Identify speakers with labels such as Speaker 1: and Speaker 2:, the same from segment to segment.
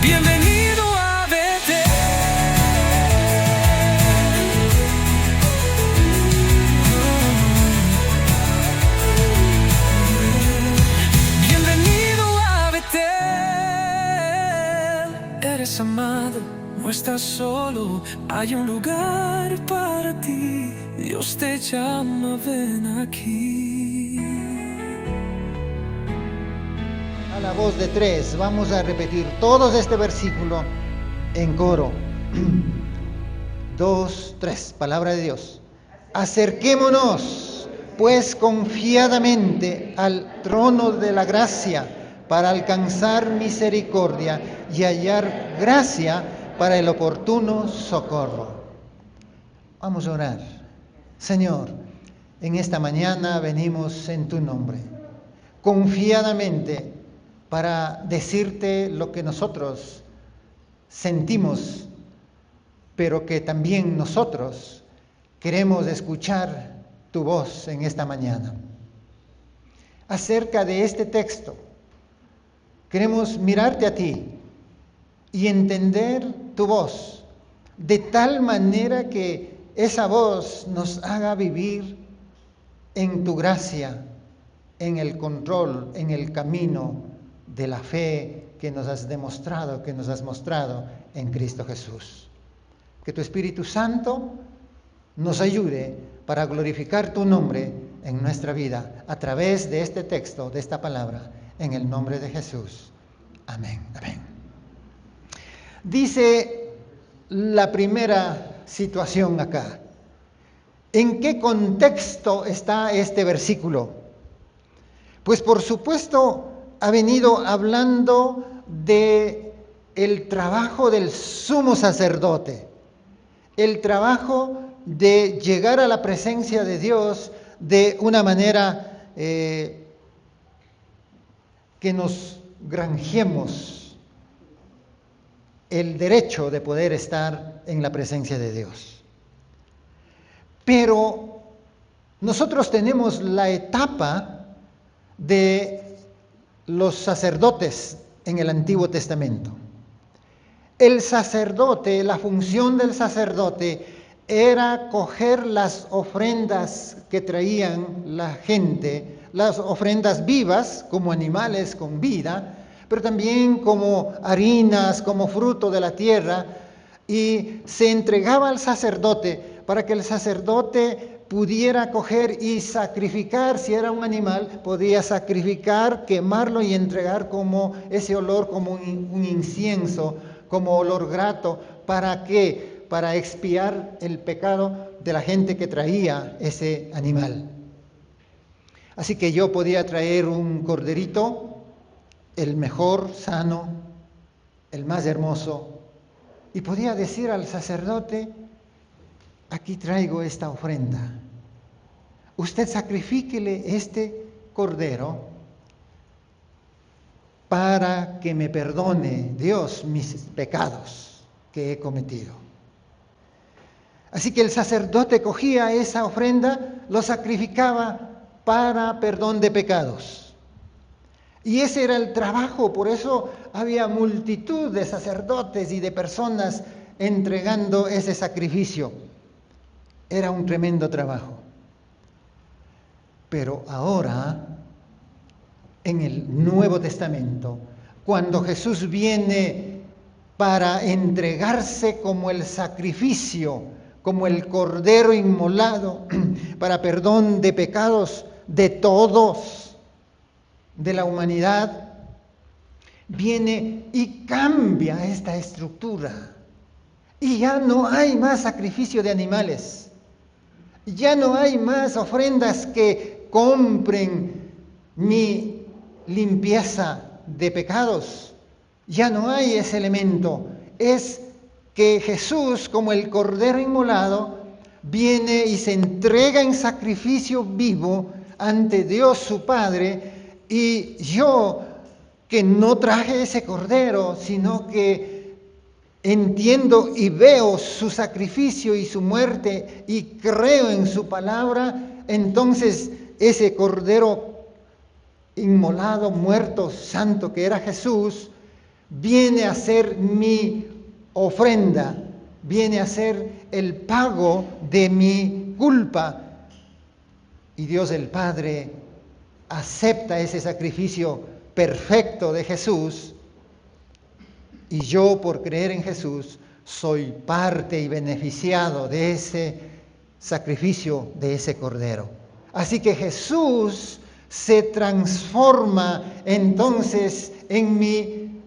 Speaker 1: Bienvenido a Betel. Bienvenido a Betel. Eres amado, no estás solo, hay un lugar para ti. Dios te llama, ven aquí.
Speaker 2: A la voz de tres, vamos a repetir todos este versículo en coro. 2, 3, palabra de Dios. Acerquémonos, pues, confiadamente al trono de la gracia para alcanzar misericordia y hallar gracia para el oportuno socorro. Vamos a orar. Señor, en esta mañana venimos en tu nombre, confiadamente, para decirte lo que nosotros sentimos, pero que también nosotros queremos escuchar tu voz en esta mañana. Acerca de este texto, queremos mirarte a ti y entender tu voz, de tal manera que esa voz nos haga vivir en tu gracia, en el control, en el camino de la fe que nos has demostrado, que nos has mostrado en Cristo Jesús. Que tu Espíritu Santo nos ayude para glorificar tu nombre en nuestra vida a través de este texto, de esta palabra, en el nombre de Jesús. Amén. Amén. Dice la primera situación acá. ¿En qué contexto está este versículo? Pues por supuesto ha venido hablando de el trabajo del sumo sacerdote, el trabajo de llegar a la presencia de Dios de una manera que nos granjemos el derecho de poder estar en la presencia de Dios. Pero nosotros tenemos la etapa de los sacerdotes en el Antiguo Testamento. El sacerdote, la función del sacerdote era coger las ofrendas que traían la gente, las ofrendas vivas como animales con vida, pero también como harinas, como fruto de la tierra, y se entregaba al sacerdote para que el sacerdote pudiera coger y sacrificar. Si era un animal, podía sacrificar, quemarlo y entregar como ese olor, como un incienso, como olor grato. ¿Para qué? Para expiar el pecado de la gente que traía ese animal. Así que yo podía traer un corderito, el mejor, sano, el más hermoso, y podía decir al sacerdote: aquí traigo esta ofrenda. Usted sacrifíquele este cordero para que me perdone Dios mis pecados que he cometido. Así que el sacerdote cogía esa ofrenda, lo sacrificaba para perdón de pecados. Y ese era el trabajo, por eso había multitud de sacerdotes y de personas entregando ese sacrificio. Era un tremendo trabajo. Pero ahora, en el Nuevo Testamento, cuando Jesús viene para entregarse como el sacrificio, como el cordero inmolado para perdón de pecados de todos, de la humanidad, viene y cambia esta estructura. Y ya no hay más sacrificio de animales. Ya no hay más ofrendas que compren mi limpieza de pecados. Ya no hay ese elemento. Es que Jesús, como el Cordero inmolado, viene y se entrega en sacrificio vivo ante Dios su Padre. Y yo, que no traje ese Cordero, sino que entiendo y veo su sacrificio y su muerte y creo en su palabra, entonces ese Cordero inmolado, muerto, santo que era Jesús, viene a ser mi ofrenda, viene a ser el pago de mi culpa. Y Dios el Padre acepta ese sacrificio perfecto de Jesús, y yo, por creer en Jesús, soy parte y beneficiado de ese sacrificio, de ese Cordero. Así que Jesús se transforma entonces en mi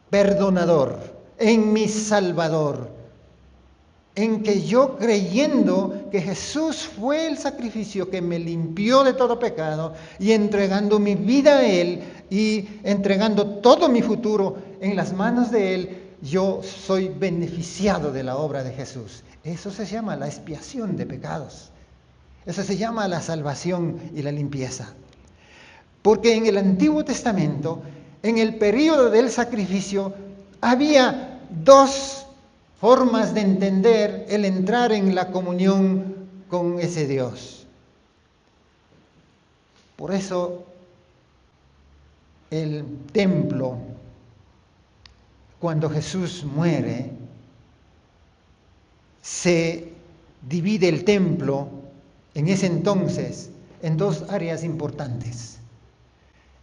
Speaker 2: perdonador, en mi salvador, en que yo, creyendo que Jesús fue el sacrificio que me limpió de todo pecado, y entregando mi vida a Él y entregando todo mi futuro en las manos de Él, yo soy beneficiado de la obra de Jesús. Eso se llama la expiación de pecados. Eso se llama la salvación y la limpieza. Porque en el Antiguo Testamento, en el período del sacrificio, había dos formas de entender el entrar en la comunión con ese Dios. Por eso el templo, cuando Jesús muere, se divide el templo en ese entonces en dos áreas importantes: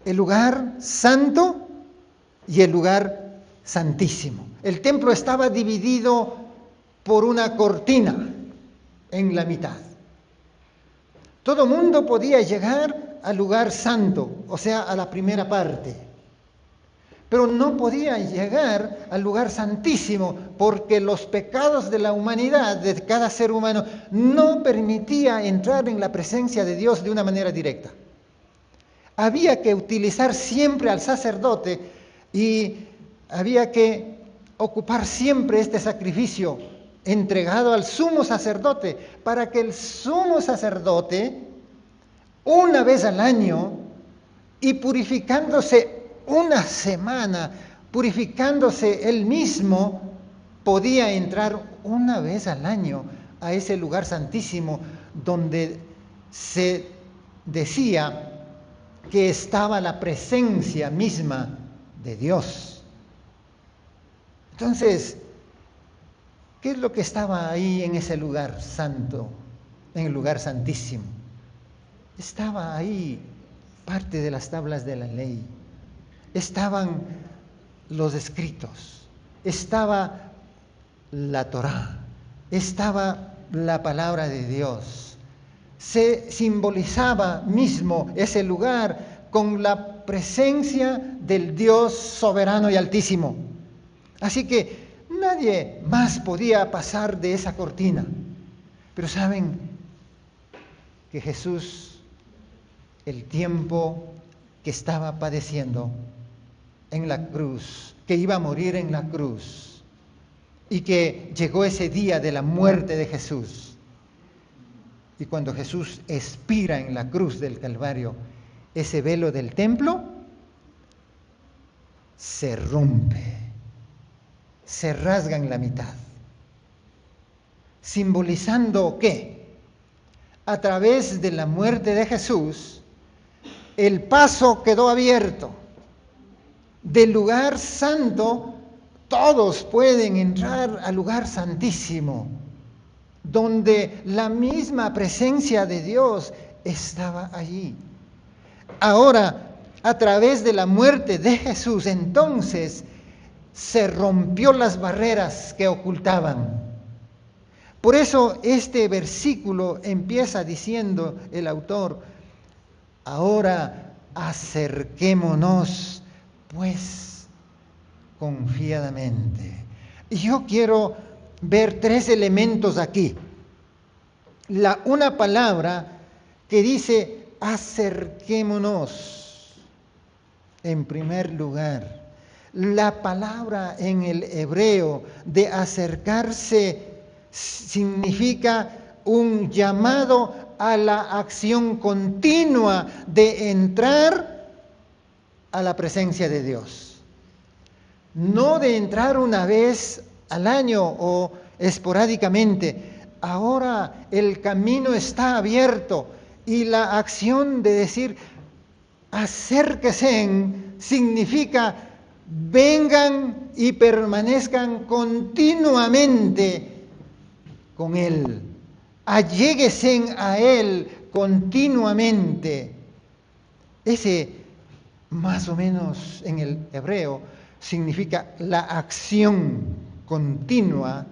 Speaker 2: el lugar santo y el lugar santísimo. El templo estaba dividido por una cortina en la mitad. Todo mundo podía llegar al lugar santo, o sea, a la primera parte, pero no podía llegar al lugar santísimo, porque los pecados de la humanidad, de cada ser humano, no permitía entrar en la presencia de Dios de una manera directa. Había que utilizar siempre al sacerdote y había que ocupar siempre este sacrificio entregado al sumo sacerdote, para que el sumo sacerdote, una vez al año, y purificándose una semana, purificándose él mismo, podía entrar una vez al año a ese lugar santísimo, donde se decía que estaba la presencia misma de Dios. Entonces, ¿qué es lo que estaba ahí en ese lugar santo, en el lugar santísimo? Estaba ahí parte de las tablas de la ley, estaban los escritos, estaba la Torá, estaba la palabra de Dios. Se simbolizaba mismo ese lugar con la presencia del Dios soberano y altísimo. Así que nadie más podía pasar de esa cortina. Pero saben que Jesús, el tiempo que estaba padeciendo en la cruz, que iba a morir en la cruz, y que llegó ese día de la muerte de Jesús, y cuando Jesús expira en la cruz del Calvario, ese velo del templo se rompe, se rasga en la mitad. ¿Simbolizando qué? A través de la muerte de Jesús, el paso quedó abierto. Del lugar santo, todos pueden entrar al lugar santísimo, donde la misma presencia de Dios estaba allí. Ahora, a través de la muerte de Jesús, entonces se rompió las barreras que ocultaban. Por eso este versículo empieza diciendo el autor: ahora acerquémonos pues confiadamente. Y yo quiero ver tres elementos aquí. Una palabra que dice acerquémonos. En primer lugar, la palabra en el hebreo de acercarse significa un llamado a la acción continua de entrar a la presencia de Dios. No de entrar una vez al año o esporádicamente. Ahora el camino está abierto y la acción de decir acérquese significa vengan y permanezcan continuamente con Él. Alléguense a Él continuamente. Ese, más o menos en el hebreo, significa la acción continua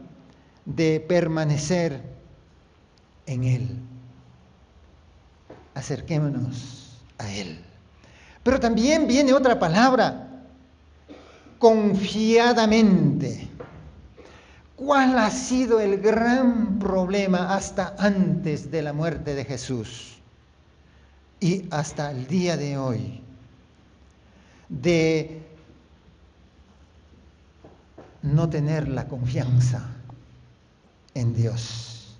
Speaker 2: de permanecer en Él. Acerquémonos a Él. Pero también viene otra palabra, confiadamente. ¿Cuál ha sido el gran problema hasta antes de la muerte de Jesús y hasta el día de hoy? De no tener la confianza en Dios,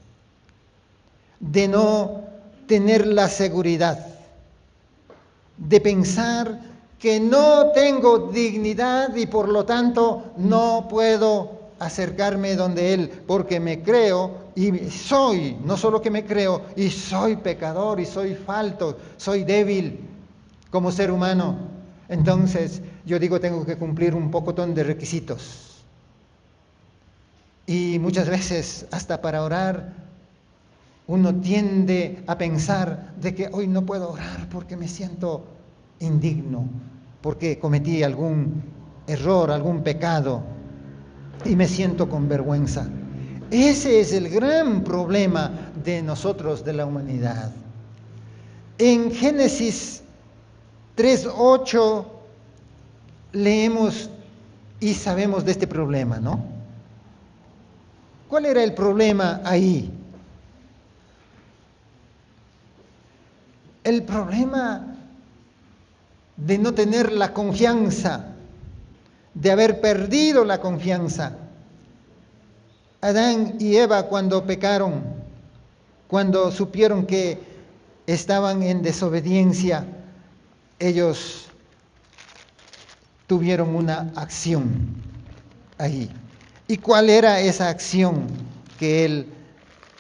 Speaker 2: de no tener la seguridad, de pensar que no tengo dignidad y por lo tanto no puedo acercarme donde Él, porque me creo y soy, no solo que me creo, y soy pecador y soy falto, soy débil como ser humano. Entonces yo digo, tengo que cumplir un pocotón de requisitos. Y muchas veces hasta para orar uno tiende a pensar de que hoy no puedo orar porque me siento indigno, porque cometí algún error, algún pecado y me siento con vergüenza. Ese es el gran problema de nosotros, de la humanidad. En Génesis 3:8 leemos y sabemos de este problema, ¿no? ¿Cuál era el problema ahí? El problema de no tener la confianza, de haber perdido la confianza. Adán y Eva cuando pecaron, cuando supieron que estaban en desobediencia, ellos tuvieron una acción ahí. ¿Y cuál era esa acción que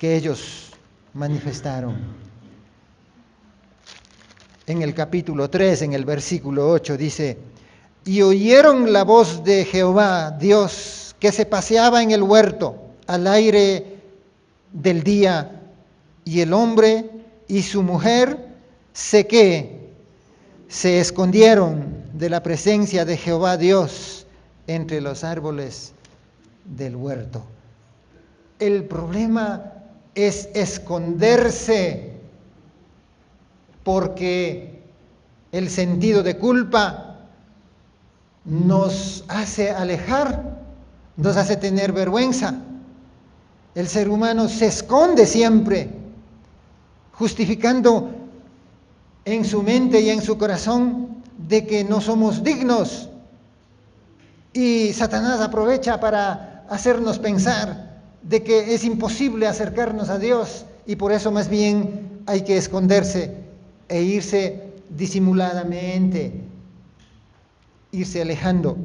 Speaker 2: ellos manifestaron? En el capítulo 3, en el versículo 8, dice: y oyeron la voz de Jehová, Dios, que se paseaba en el huerto al aire del día, y el hombre y su mujer se escondieron de la presencia de Jehová Dios entre los árboles del huerto. El problema es esconderse, porque el sentido de culpa nos hace alejar, nos hace tener vergüenza. El ser humano se esconde siempre, justificando en su mente y en su corazón de que no somos dignos. Y Satanás aprovecha para hacernos pensar de que es imposible acercarnos a Dios, y por eso más bien hay que esconderse e irse disimuladamente, irse alejando,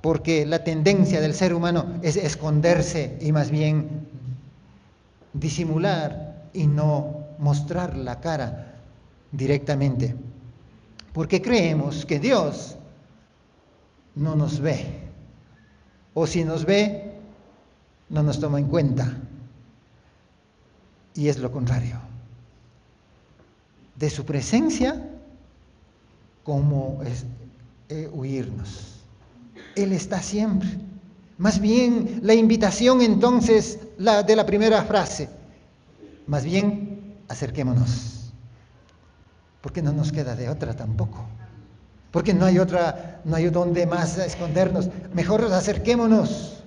Speaker 2: porque la tendencia del ser humano es esconderse y más bien disimular y no mostrar la cara directamente, porque creemos que Dios no nos ve, o si nos ve, no nos toma en cuenta, y es lo contrario. De su presencia, como es huirnos. Él está siempre. Más bien la invitación entonces de la primera frase, más bien acerquémonos, porque no nos queda de otra tampoco, porque no hay donde más escondernos. Mejor acerquémonos,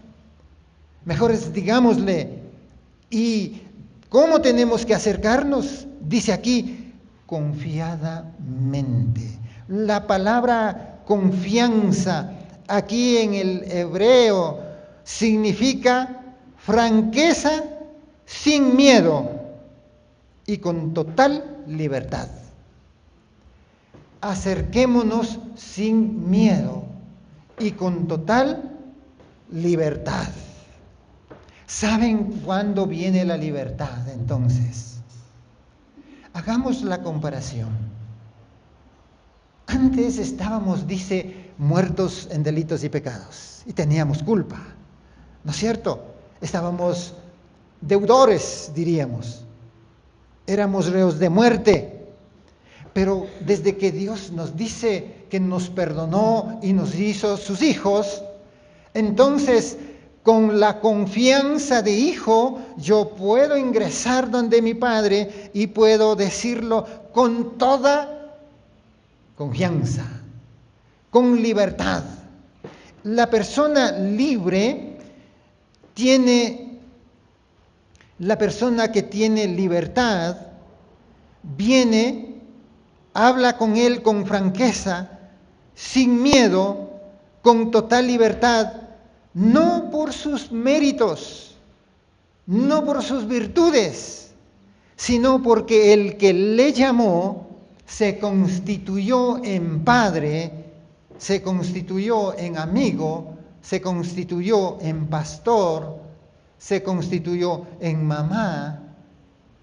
Speaker 2: mejor digámosle. ¿Y cómo tenemos que acercarnos? Dice aquí, confiadamente. La palabra confianza aquí en el hebreo significa franqueza sin miedo y con total libertad. Acerquémonos sin miedo y con total libertad. ¿Saben cuándo viene la libertad entonces? Hagamos la comparación. Antes estábamos, dice, muertos en delitos y pecados. Y teníamos culpa, ¿no es cierto? Estábamos deudores, diríamos. Éramos reos de muerte. Pero desde que Dios nos dice que nos perdonó y nos hizo sus hijos, entonces con la confianza de hijo yo puedo ingresar donde mi Padre y puedo decirlo con toda confianza, con libertad. La persona libre la persona que tiene libertad viene, habla con él con franqueza, sin miedo, con total libertad, no por sus méritos, no por sus virtudes, sino porque el que le llamó se constituyó en padre, se constituyó en amigo, se constituyó en pastor, se constituyó en mamá,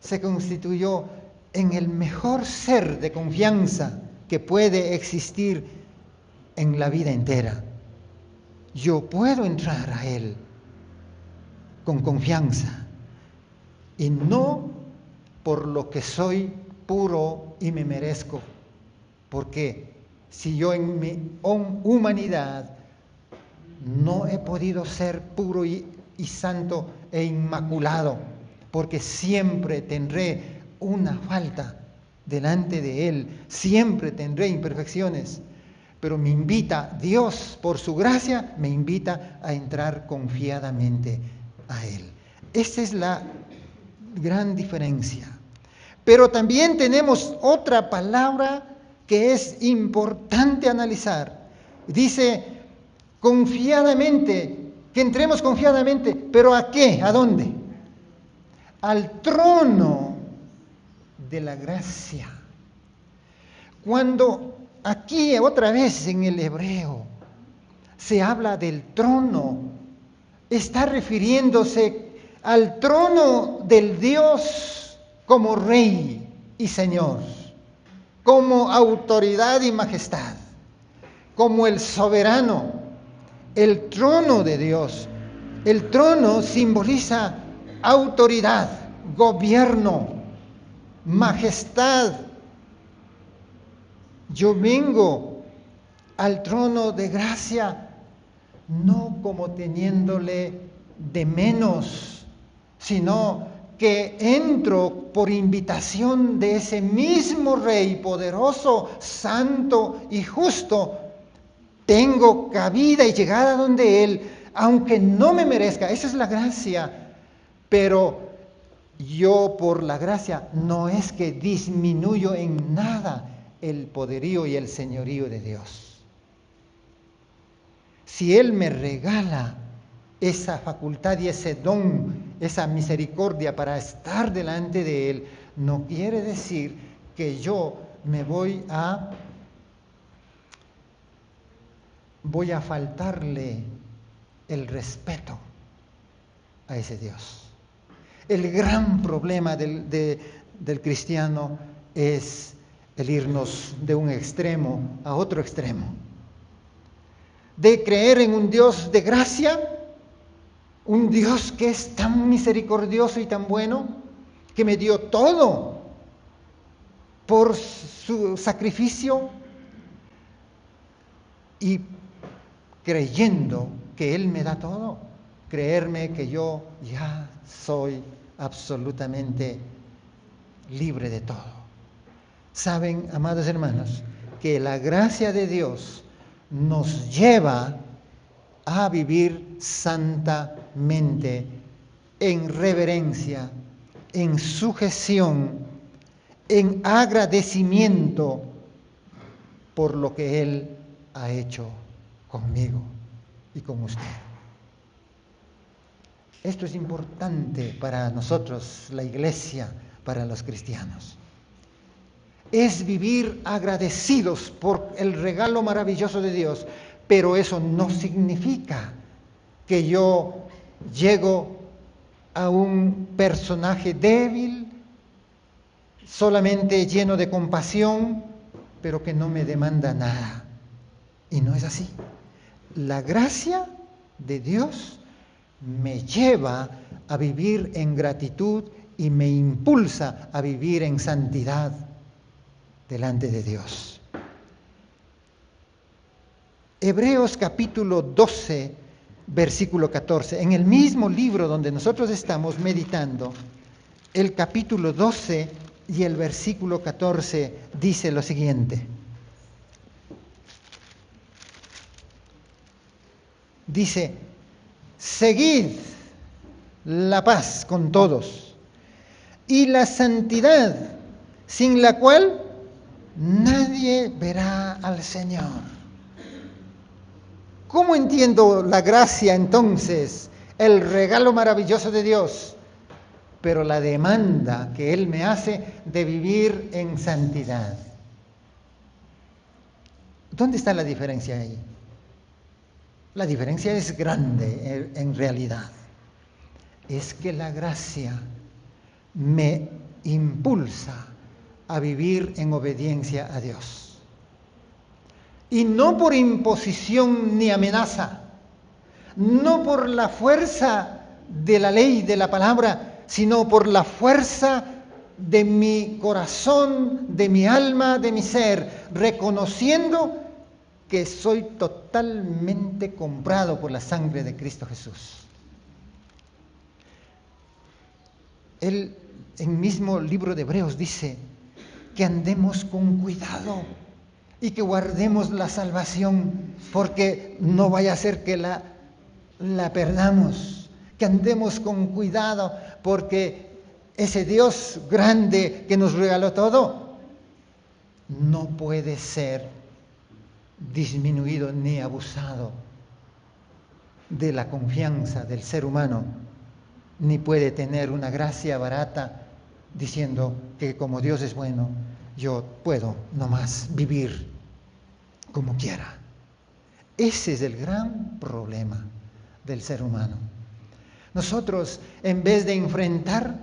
Speaker 2: se constituyó en el mejor ser de confianza que puede existir en la vida entera. Yo puedo entrar a Él con confianza y no por lo que soy puro y me merezco, porque si yo en mi humanidad no he podido ser puro y santo e inmaculado, porque siempre tendré una falta delante de Él, siempre tendré imperfecciones, pero me invita, Dios por su gracia, me invita a entrar confiadamente a Él. Esa es la gran diferencia. Pero también tenemos otra palabra que es importante analizar. Dice, confiadamente, que entremos confiadamente, ¿pero a qué? ¿A dónde? Al trono de la gracia. Cuando aquí otra vez en el hebreo se habla del trono, está refiriéndose al trono del Dios como Rey y Señor, como autoridad y majestad, como el soberano, el trono de Dios. El trono simboliza autoridad, gobierno, majestad. Yo vengo al trono de gracia no como teniéndole de menos, sino que entro por invitación de ese mismo Rey poderoso, santo y justo. Tengo cabida y llegada donde Él, aunque no me merezca. Esa es la gracia. Pero yo por la gracia no es que disminuyo en nada el poderío y el señorío de Dios. Si Él me regala esa facultad y ese don, esa misericordia para estar delante de Él, no quiere decir que yo me voy a faltarle el respeto a ese Dios. El gran problema del cristiano es el irnos de un extremo a otro extremo. De creer en un Dios de gracia, un Dios que es tan misericordioso y tan bueno, que me dio todo por su sacrificio, y creyendo que Él me da todo, creerme que yo ya soy absolutamente libre de todo. Saben, amados hermanos, que la gracia de Dios nos lleva a vivir santamente, en reverencia, en sujeción, en agradecimiento por lo que Él ha hecho conmigo y con usted. Esto es importante para nosotros, la iglesia, para los cristianos. Es vivir agradecidos por el regalo maravilloso de Dios, pero eso no significa que yo llego a un personaje débil, solamente lleno de compasión, pero que no me demanda nada. Y no es así. La gracia de Dios me lleva a vivir en gratitud y me impulsa a vivir en santidad delante de Dios. Hebreos capítulo 12, versículo 14. En el mismo libro donde nosotros estamos meditando, el capítulo 12 y el versículo 14 dice lo siguiente. Dice, seguid la paz con todos y la santidad, sin la cual nadie verá al Señor. ¿Cómo entiendo la gracia entonces? El regalo maravilloso de Dios, pero la demanda que Él me hace de vivir en santidad. ¿Dónde está la diferencia ahí? La diferencia es grande en realidad. Es que la gracia me impulsa a vivir en obediencia a Dios. Y no por imposición ni amenaza, no por la fuerza de la ley, de la palabra, sino por la fuerza de mi corazón, de mi alma, de mi ser, reconociendo que soy totalmente comprado por la sangre de Cristo Jesús. Él, en el mismo libro de Hebreos, dice que andemos con cuidado y que guardemos la salvación, porque no vaya a ser que la perdamos, que andemos con cuidado, porque ese Dios grande que nos regaló todo, no puede ser disminuido ni abusado de la confianza del ser humano, ni puede tener una gracia barata diciendo que como Dios es bueno, yo puedo nomás vivir como quiera. Ese es el gran problema del ser humano. Nosotros, en vez de enfrentar,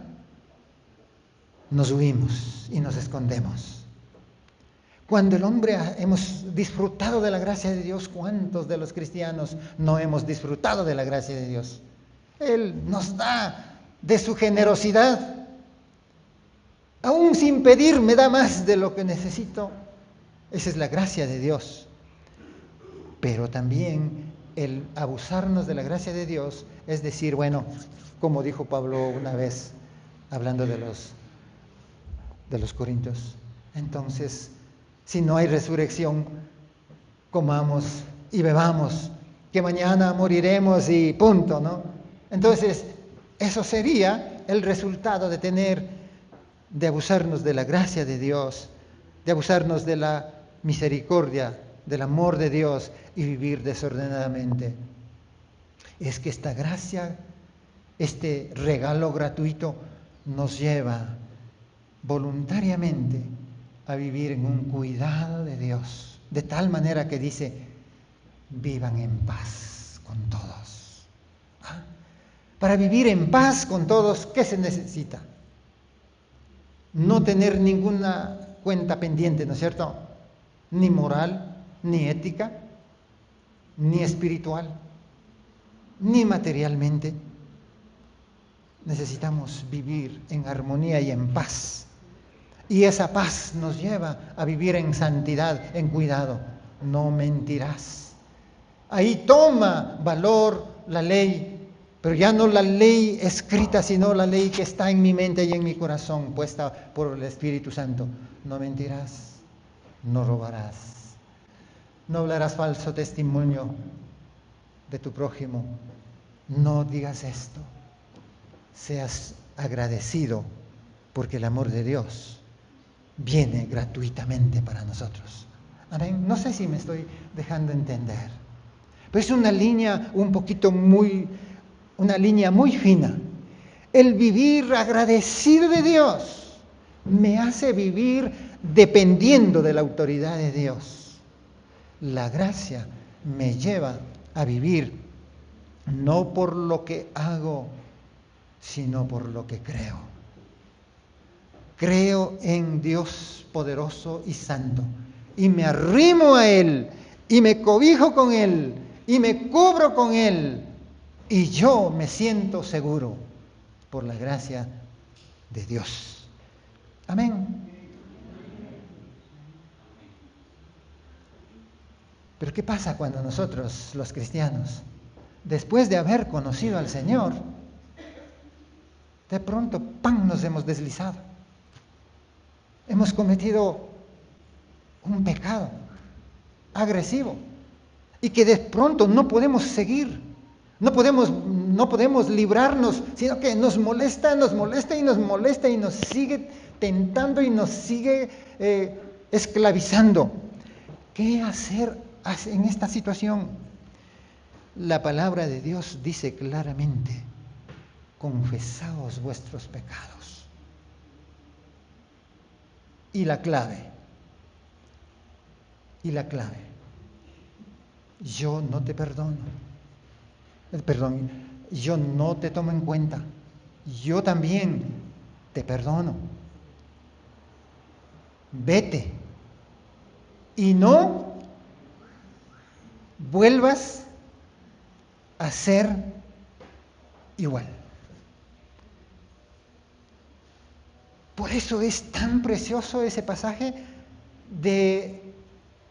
Speaker 2: nos huimos y nos escondemos. Cuando el hombre hemos disfrutado de la gracia de Dios, ¿cuántos de los cristianos no hemos disfrutado de la gracia de Dios? Él nos da de su generosidad. Aún sin pedir me da más de lo que necesito. Esa es la gracia de Dios. Pero también el abusarnos de la gracia de Dios es decir, bueno, como dijo Pablo una vez, hablando de los corintios, entonces, si no hay resurrección, comamos y bebamos, que mañana moriremos y punto, ¿no? Entonces, eso sería el resultado de abusarnos de la gracia de Dios, de abusarnos de la misericordia, del amor de Dios y vivir desordenadamente. Es que esta gracia, este regalo gratuito, nos lleva voluntariamente a vivir en un cuidado de Dios, de tal manera que dice, vivan en paz con todos. ¿Ah? Para vivir en paz con todos, ¿qué se necesita? No tener ninguna cuenta pendiente, ¿no es cierto? Ni moral, ni ética, ni espiritual, ni materialmente. Necesitamos vivir en armonía y en paz. Y esa paz nos lleva a vivir en santidad, en cuidado. No mentirás. Ahí toma valor la ley, pero ya no la ley escrita, sino la ley que está en mi mente y en mi corazón, puesta por el Espíritu Santo. No mentirás, no robarás, no hablarás falso testimonio de tu prójimo. No digas esto. Seas agradecido porque el amor de Dios viene gratuitamente para nosotros. Amén. No sé si me estoy dejando entender, pero es una línea una línea muy fina. El vivir agradecido de Dios me hace vivir dependiendo de la autoridad de Dios. La gracia me lleva a vivir no por lo que hago, sino por lo que creo. Creo en Dios poderoso y santo y me arrimo a Él y me cobijo con Él, y me cubro con Él, y yo me siento seguro por la gracia de Dios. Amén. Pero ¿qué pasa cuando nosotros, los cristianos, después de haber conocido al Señor, de pronto, ¡pam!, nos hemos deslizado? Hemos cometido un pecado agresivo y que de pronto no podemos seguir, no podemos librarnos, sino que nos molesta y nos molesta y nos sigue tentando y nos sigue esclavizando. ¿Qué hacer en esta situación? La palabra de Dios dice claramente: confesaos vuestros pecados. Y la clave, yo no te perdono, yo no te tomo en cuenta, yo también te perdono. Vete y no vuelvas a ser igual. Por eso es tan precioso ese pasaje de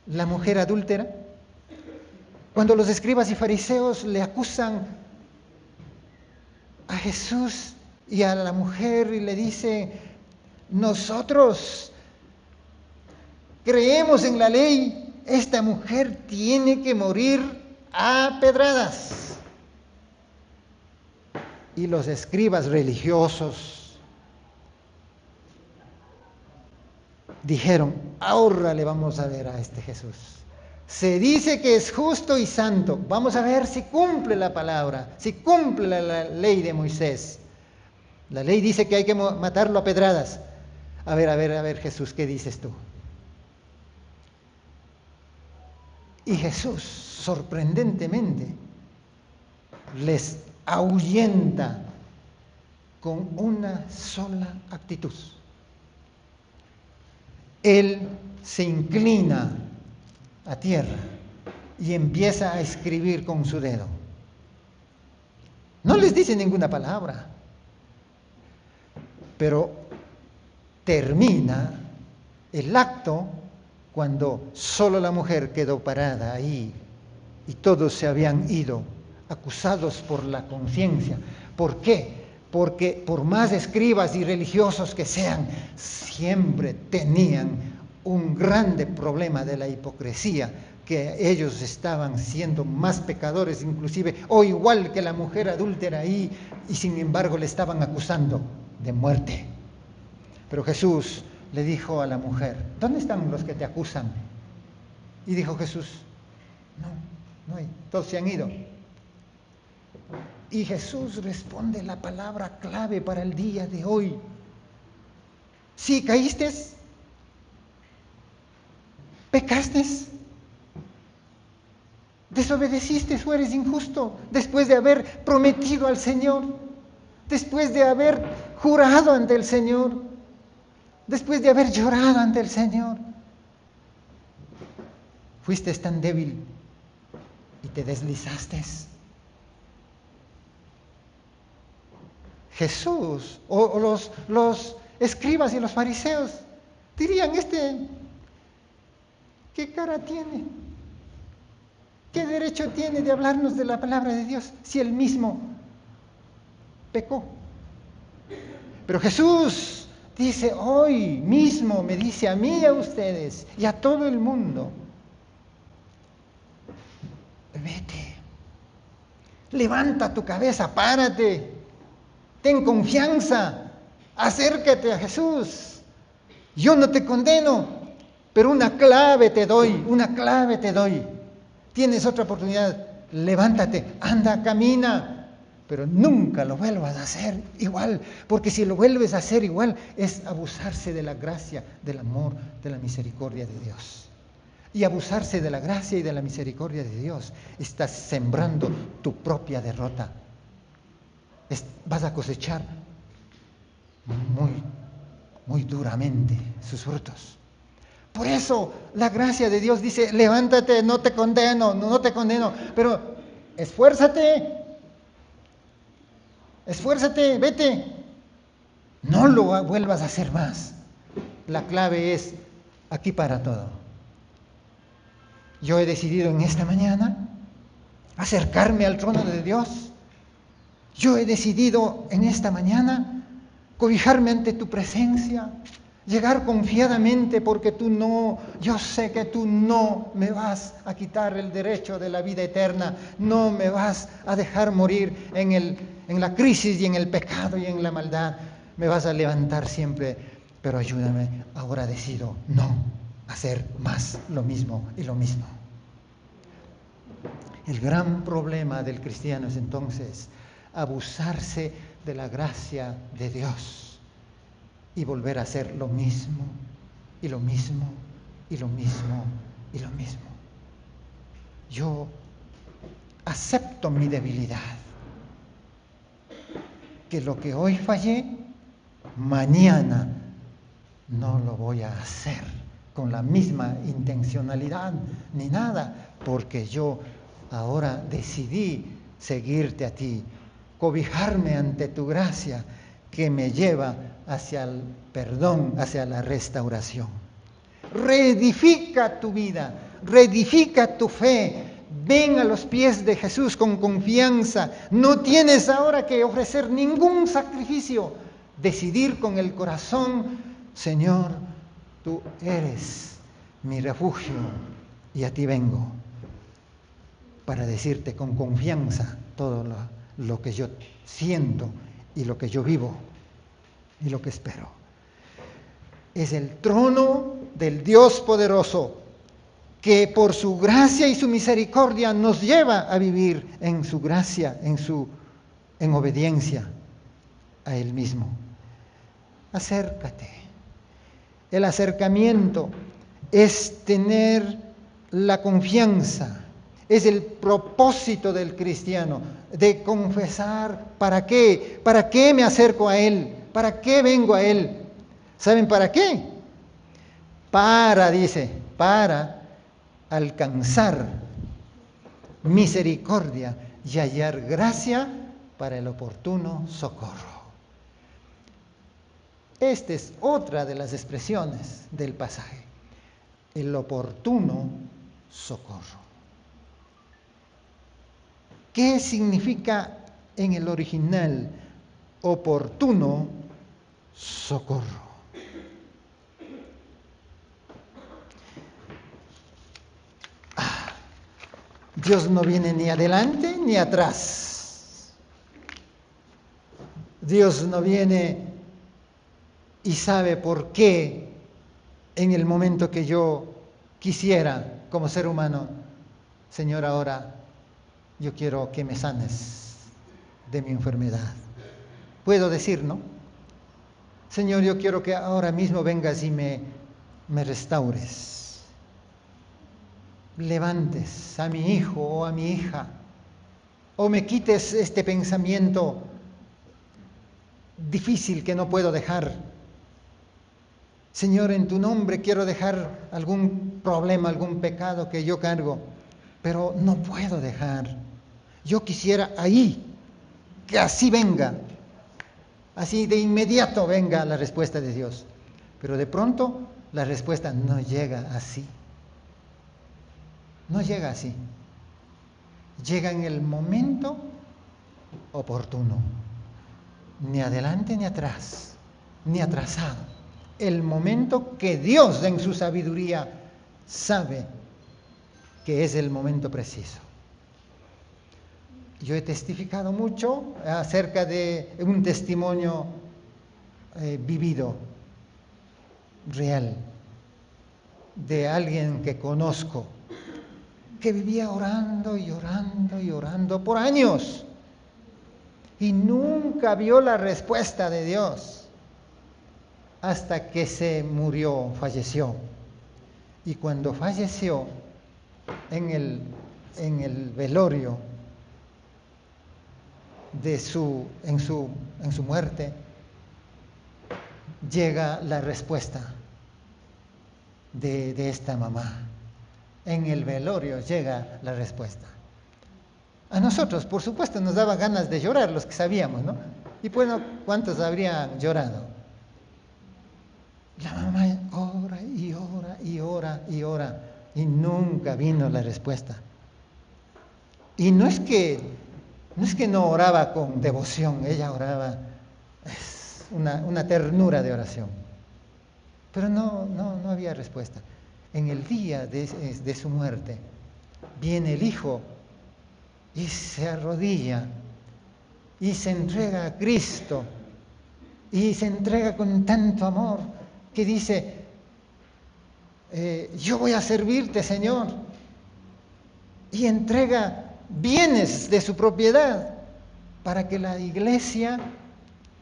Speaker 2: la mujer adúltera, cuando los escribas y fariseos le acusan a Jesús y a la mujer y le dicen: nosotros creemos en la ley, esta mujer tiene que morir a pedradas. Y los escribas religiosos dijeron: ahora le vamos a ver a este Jesús. Se dice que es justo y santo. Vamos a ver si cumple la palabra, si cumple la ley de Moisés. La ley dice que hay que matarlo a pedradas. A ver, Jesús, ¿qué dices tú? Y Jesús, sorprendentemente, les ahuyenta con una sola actitud. Él se inclina a tierra y empieza a escribir con su dedo. No les dice ninguna palabra, pero termina el acto cuando solo la mujer quedó parada ahí y todos se habían ido, acusados por la conciencia. ¿Por qué? Porque por más escribas y religiosos que sean, siempre tenían un grande problema de la hipocresía, que ellos estaban siendo más pecadores inclusive, o igual que la mujer adúltera ahí, y sin embargo le estaban acusando de muerte. Pero Jesús le dijo a la mujer: ¿dónde están los que te acusan? Y dijo Jesús: no hay, todos se han ido. Y Jesús responde la palabra clave para el día de hoy: ¿sí caíste? ¿Pecaste? ¿Desobedeciste o eres injusto después de haber prometido al Señor? Después de haber jurado ante el Señor, después de haber llorado ante el Señor. Fuiste tan débil y te deslizaste. Jesús o los escribas y los fariseos dirían: ¿qué cara tiene? ¿Qué derecho tiene de hablarnos de la palabra de Dios si él mismo pecó? Pero Jesús dice hoy mismo, me dice a mí y a ustedes y a todo el mundo: vete, levanta tu cabeza, párate, ten confianza, acércate a Jesús. Yo no te condeno, pero una clave te doy. Tienes otra oportunidad, levántate, anda, camina, pero nunca lo vuelvas a hacer igual, porque si lo vuelves a hacer igual es abusarse de la gracia, del amor, de la misericordia de Dios. Y abusarse de la gracia y de la misericordia de Dios, estás sembrando tu propia derrota. Vas a cosechar muy, muy duramente sus frutos. Por eso la gracia de Dios dice, levántate, no te condeno, no te condeno, pero esfuérzate, vete. No lo vuelvas a hacer más. La clave es aquí para todo. Yo he decidido en esta mañana acercarme al trono de Dios. Yo he decidido en esta mañana cobijarme ante tu presencia, llegar confiadamente porque yo sé que tú no me vas a quitar el derecho de la vida eterna, no me vas a dejar morir en la crisis y en el pecado y en la maldad, me vas a levantar siempre, pero ayúdame, ahora decido no hacer más lo mismo y lo mismo. El gran problema del cristiano es entonces abusarse de la gracia de Dios y volver a hacer lo mismo, y lo mismo, y lo mismo, y lo mismo. Yo acepto mi debilidad, que lo que hoy fallé, mañana no lo voy a hacer con la misma intencionalidad ni nada, porque yo ahora decidí seguirte a ti, cobijarme ante tu gracia que me lleva hacia el perdón, hacia la restauración. Reedifica tu vida, reedifica tu fe. Ven a los pies de Jesús con confianza. No tienes ahora que ofrecer ningún sacrificio. Decidir con el corazón, Señor, tú eres mi refugio y a ti vengo para decirte con confianza todo lo que yo siento y lo que yo vivo y lo que espero. Es el trono del Dios poderoso que por su gracia y su misericordia nos lleva a vivir en su gracia, en obediencia a Él mismo. Acércate. El acercamiento es tener la confianza, es el propósito del cristiano, de confesar ¿para qué? ¿Para qué me acerco a Él? ¿Para qué vengo a Él? ¿Saben para qué? Para alcanzar misericordia y hallar gracia para el oportuno socorro. Esta es otra de las expresiones del pasaje, el oportuno socorro. ¿Qué significa en el original oportuno socorro? Dios no viene ni adelante ni atrás. Dios no viene y sabe por qué en el momento que yo quisiera como ser humano, Señor, ahora yo quiero que me sanes de mi enfermedad. Puedo decir, ¿no? Señor, yo quiero que ahora mismo vengas y me restaures. Levantes a mi hijo o a mi hija, o me quites este pensamiento difícil que no puedo dejar. Señor, en tu nombre quiero dejar algún problema, algún pecado que yo cargo, pero no puedo dejar. Yo quisiera ahí, que así venga, así de inmediato venga la respuesta de Dios. Pero de pronto la respuesta no llega así. No llega así. Llega en el momento oportuno. Ni adelante ni atrás, ni atrasado. El momento que Dios en su sabiduría sabe que es el momento preciso. Yo he testificado mucho acerca de un testimonio vivido, real, de alguien que conozco, que vivía orando y orando y orando por años y nunca vio la respuesta de Dios hasta que se murió, falleció. Y cuando falleció en el velorio en su muerte, llega la respuesta de esta mamá. En el velorio llega la respuesta. A nosotros, por supuesto, nos daba ganas de llorar, los que sabíamos, ¿no? Y bueno, ¿cuántos habrían llorado? La mamá ora y ora y ora y ora y nunca vino la respuesta. Y no es que no oraba con devoción, ella oraba, es una ternura de oración. Pero no había respuesta. En el día de su muerte, viene el hijo y se arrodilla y se entrega a Cristo y se entrega con tanto amor que dice, yo voy a servirte, Señor, y entrega bienes de su propiedad para que la iglesia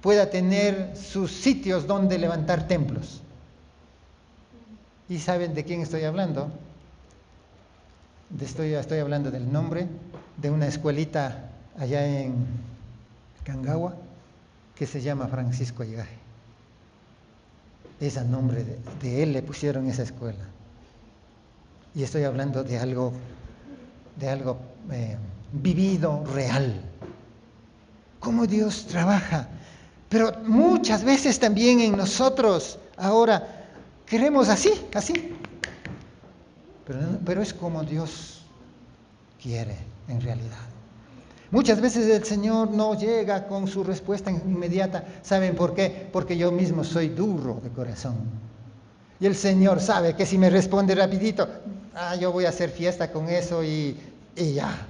Speaker 2: pueda tener sus sitios donde levantar templos. ¿Y saben de quién estoy hablando? Estoy hablando del nombre de una escuelita allá en Cangagua que se llama Francisco Llegaje. Ese nombre de él le pusieron esa escuela. Y estoy hablando de algo vivido, real. Cómo Dios trabaja. Pero muchas veces también en nosotros ahora queremos así. Pero es como Dios quiere en realidad. Muchas veces el Señor no llega con su respuesta inmediata. ¿Saben por qué? Porque yo mismo soy duro de corazón. Y el Señor sabe que si me responde rapidito, yo voy a hacer fiesta con eso y ya.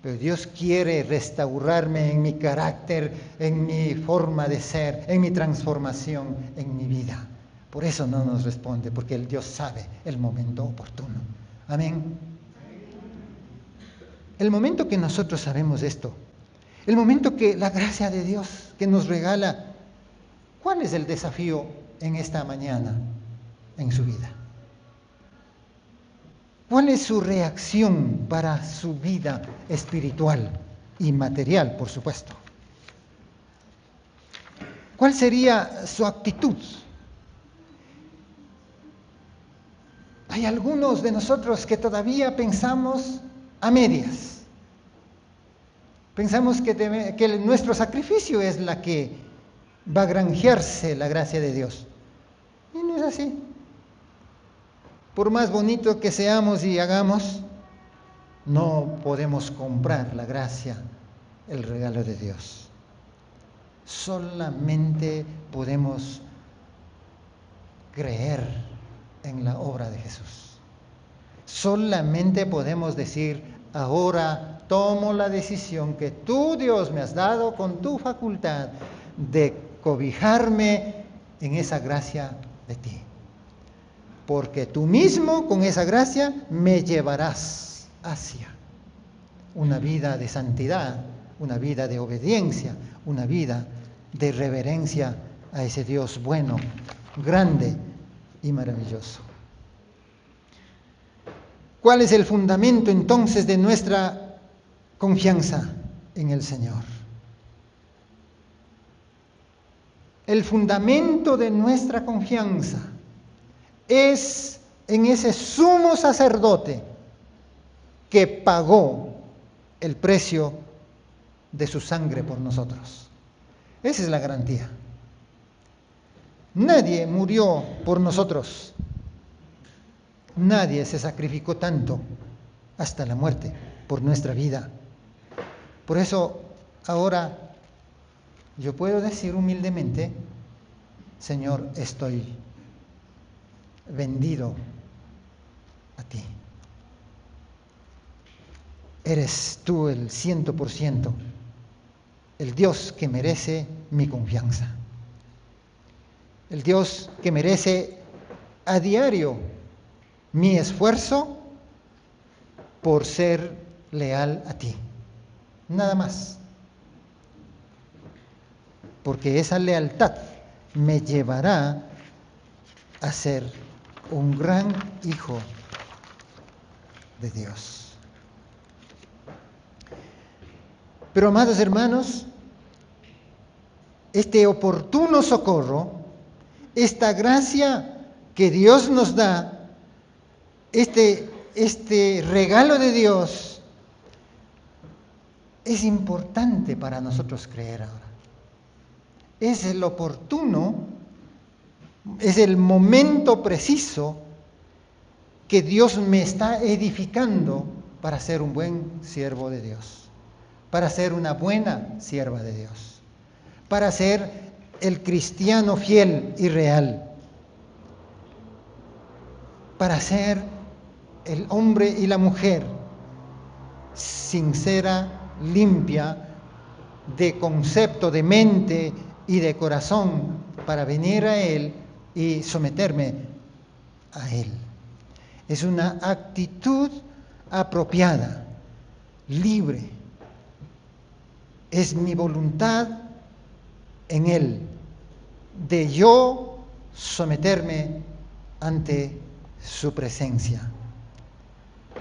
Speaker 2: Pero Dios quiere restaurarme en mi carácter, en mi forma de ser, en mi transformación, en mi vida. Por eso no nos responde, porque el Dios sabe el momento oportuno. Amén. El momento que nosotros sabemos esto, el momento que la gracia de Dios que nos regala, ¿cuál es el desafío en esta mañana en su vida? ¿Cuál es su reacción para su vida espiritual y material, por supuesto? ¿Cuál sería su actitud? Hay algunos de nosotros que todavía pensamos a medias. Pensamos que nuestro sacrificio es la que va a granjearse la gracia de Dios. Y no es así. Por más bonito que seamos y hagamos, no podemos comprar la gracia, el regalo de Dios. Solamente podemos creer en la obra de Jesús. Solamente podemos decir, ahora tomo la decisión que tú, Dios, me has dado con tu facultad de cobijarme en esa gracia de ti. Porque tú mismo con esa gracia me llevarás hacia una vida de santidad, una vida de obediencia, una vida de reverencia a ese Dios bueno, grande y maravilloso. ¿Cuál es el fundamento entonces de nuestra confianza en el Señor? El fundamento de nuestra confianza es en ese sumo sacerdote que pagó el precio de su sangre por nosotros. Esa es la garantía. Nadie murió por nosotros. Nadie se sacrificó tanto hasta la muerte por nuestra vida. Por eso ahora yo puedo decir humildemente, Señor, estoy vendido a ti. Eres tú el 100%, el Dios que merece mi confianza. El Dios que merece a diario mi esfuerzo por ser leal a ti. Nada más. Porque esa lealtad me llevará a ser un gran hijo de Dios. Pero, amados hermanos, este oportuno socorro, esta gracia que Dios nos da, este regalo de Dios, es importante para nosotros creer ahora. Es el oportuno, es el momento preciso que Dios me está edificando para ser un buen siervo de Dios, para ser una buena sierva de Dios, para ser el cristiano fiel y real, para ser el hombre y la mujer sincera, limpia, de concepto, de mente y de corazón, para venir a Él y someterme a Él. Es una actitud apropiada, libre. Es mi voluntad en Él, de yo someterme ante su presencia.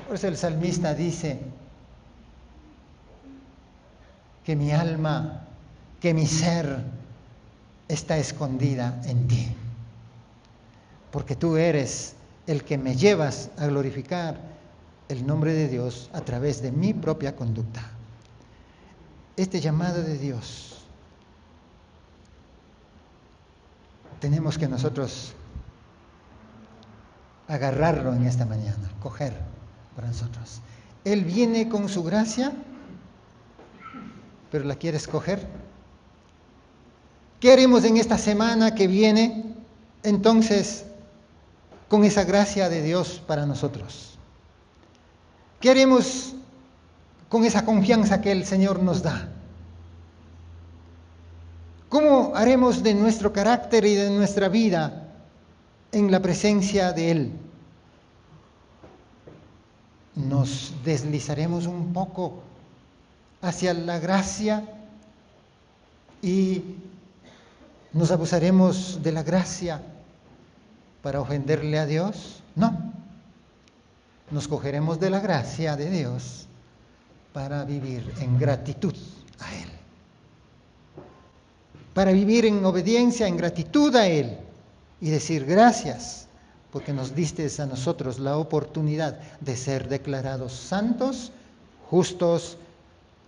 Speaker 2: Por eso el salmista dice que mi alma, que mi ser está escondida en ti, porque tú eres el que me llevas a glorificar el nombre de Dios a través de mi propia conducta. Este llamado de Dios tenemos que nosotros agarrarlo en esta mañana, coger para nosotros. Él viene con su gracia, pero ¿la quieres coger? ¿Qué haremos en esta semana que viene entonces con esa gracia de Dios para nosotros? ¿Qué haremos con esa confianza que el Señor nos da? ¿Cómo haremos de nuestro carácter y de nuestra vida en la presencia de Él? ¿Nos deslizaremos un poco hacia la gracia y nos abusaremos de la gracia para ofenderle a Dios? No. Nos cogeremos de la gracia de Dios para vivir en gratitud a Él, para vivir en obediencia, en gratitud a Él y decir gracias porque nos diste a nosotros la oportunidad de ser declarados santos, justos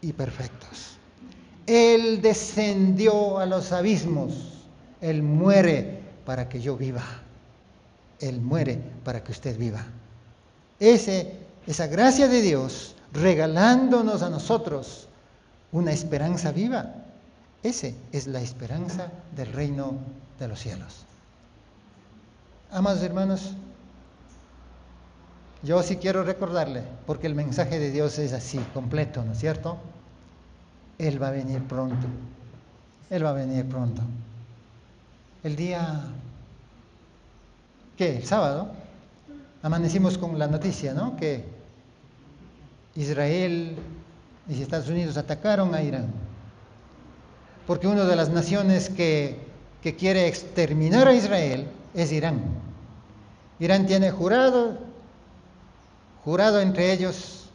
Speaker 2: y perfectos. Él descendió a los abismos, Él muere para que yo viva, Él muere para que usted viva. Esa gracia de Dios regalándonos a nosotros una esperanza viva, esa es la esperanza del reino de los cielos. Amados hermanos, yo sí quiero recordarle, porque el mensaje de Dios es así, completo, ¿no es cierto? Él va a venir pronto, Él va a venir pronto. El día, ¿qué? El sábado, amanecimos con la noticia, ¿no? Que Israel y Estados Unidos atacaron a Irán. Porque una de las naciones que quiere exterminar a Israel es Irán. Irán tiene jurado entre ellos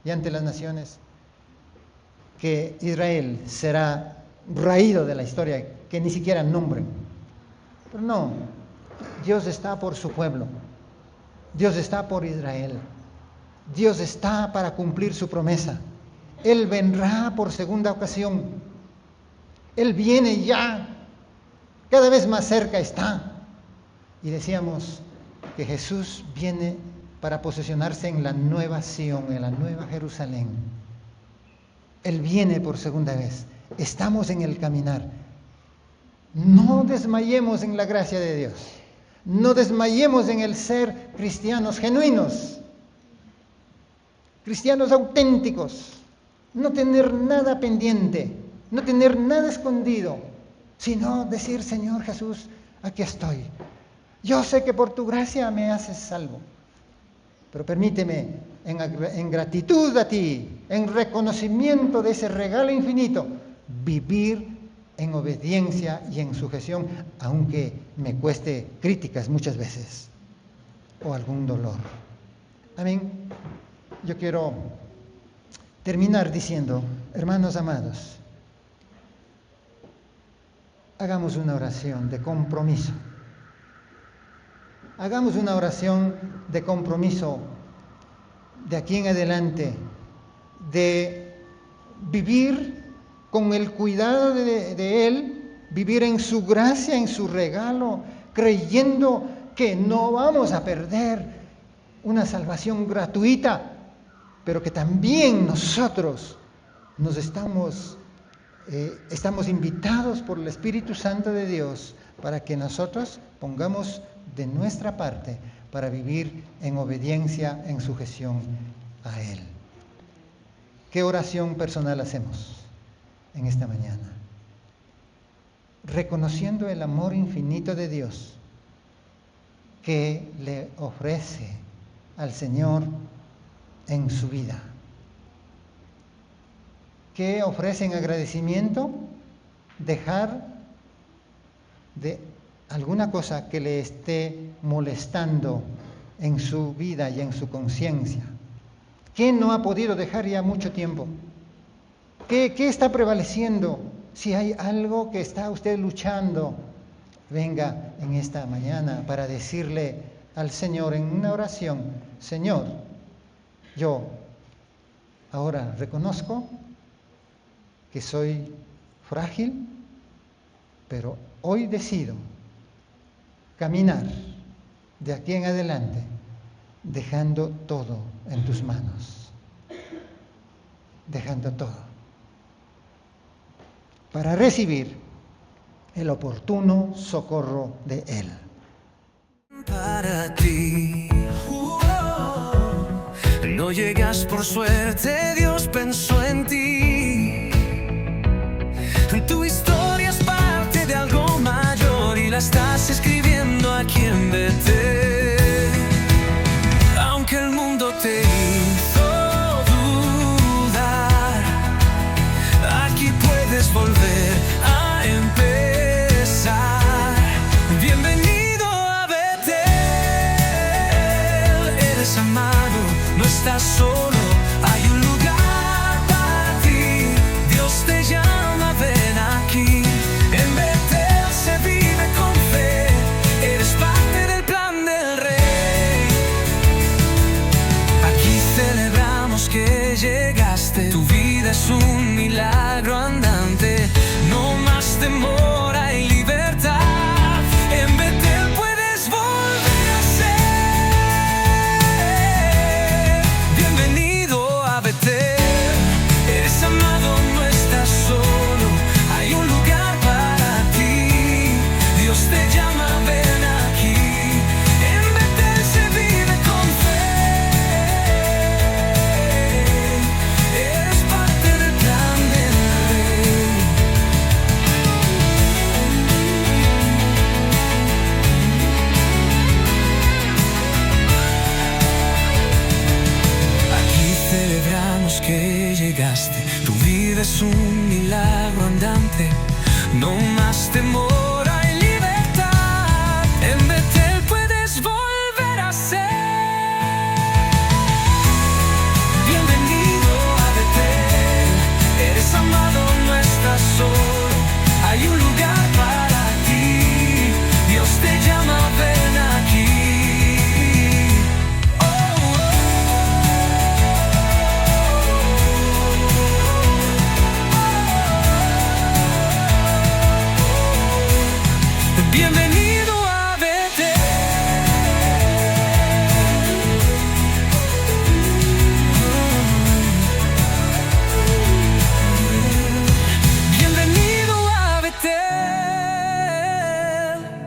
Speaker 2: y ante las naciones, que Israel será raído de la historia, que ni siquiera nombren. Pero no, Dios está por su pueblo, Dios está por Israel, Dios está para cumplir su promesa. Él vendrá por segunda ocasión, Él viene ya, cada vez más cerca está. Y decíamos que Jesús viene para posesionarse en la nueva Sión, en la nueva Jerusalén. Él viene por segunda vez. Estamos en el caminar. No desmayemos en la gracia de Dios. No desmayemos en el ser cristianos genuinos, cristianos auténticos. No tener nada pendiente, no tener nada escondido, sino decir: Señor Jesús, aquí estoy. Yo sé que por tu gracia me haces salvo, pero permíteme en gratitud a ti, en reconocimiento de ese regalo infinito, vivir en obediencia y en sujeción, aunque me cueste críticas muchas veces o algún dolor. Amén. Yo quiero terminar diciendo, hermanos amados, hagamos una oración de compromiso. hagamos una oración de compromiso de aquí en adelante, de vivir con el cuidado de Él, vivir en su gracia, en su regalo, creyendo que no vamos a perder una salvación gratuita, pero que también nosotros estamos invitados por el Espíritu Santo de Dios para que nosotros pongamos de nuestra parte para vivir en obediencia, en sujeción a Él. ¿Qué oración personal hacemos en esta mañana? Reconociendo el amor infinito de Dios que le ofrece al Señor en su vida. ¿Qué ofrece en agradecimiento? Dejar de alguna cosa que le esté molestando en su vida y en su conciencia. ¿Qué no ha podido dejar ya mucho tiempo? ¿Qué está prevaleciendo? Si hay algo que está usted luchando, venga en esta mañana para decirle al Señor en una oración: Señor, yo ahora reconozco que soy frágil, pero hoy decido caminar de aquí en adelante dejando todo en tus manos, dejando todo, para recibir el oportuno socorro de Él.
Speaker 1: Para ti, no llegas por suerte, Dios pensó en ti. Tu historia es parte de algo mayor y la estás escribiendo aquí en Betel. Aunque el mundo te hizo dudar, aquí puedes volver a empezar. Bienvenido a Betel, eres amado, no estás solo, hay un lugar para ti. Dios te llama, ven aquí. En Betel se vive con fe, eres parte del plan del Rey. Aquí celebramos que llegaste, tu vida es un milagro andante. No más temor, hay libertad. En Betel puedes volver a ser. Bienvenido a Betel, eres amado, no estás solo, hay un lugar para ti. Dios te llama, ven aquí. En Betel se vive con fe, eres parte del plan del Rey. Aquí celebramos que llegaste, tu vida es un milagro andante. No más temor, hay libertad. En Betel puedes volver a ser. Bienvenido a Betel, eres amado, no estás solo, hay un lugar para ti. Dios te llama, ven aquí. Bienvenido a Betel. Bienvenido a Betel.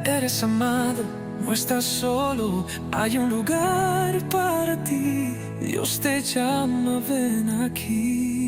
Speaker 1: Eres amado, no estás solo, hay un lugar para ti. Dios te llama, ven aquí.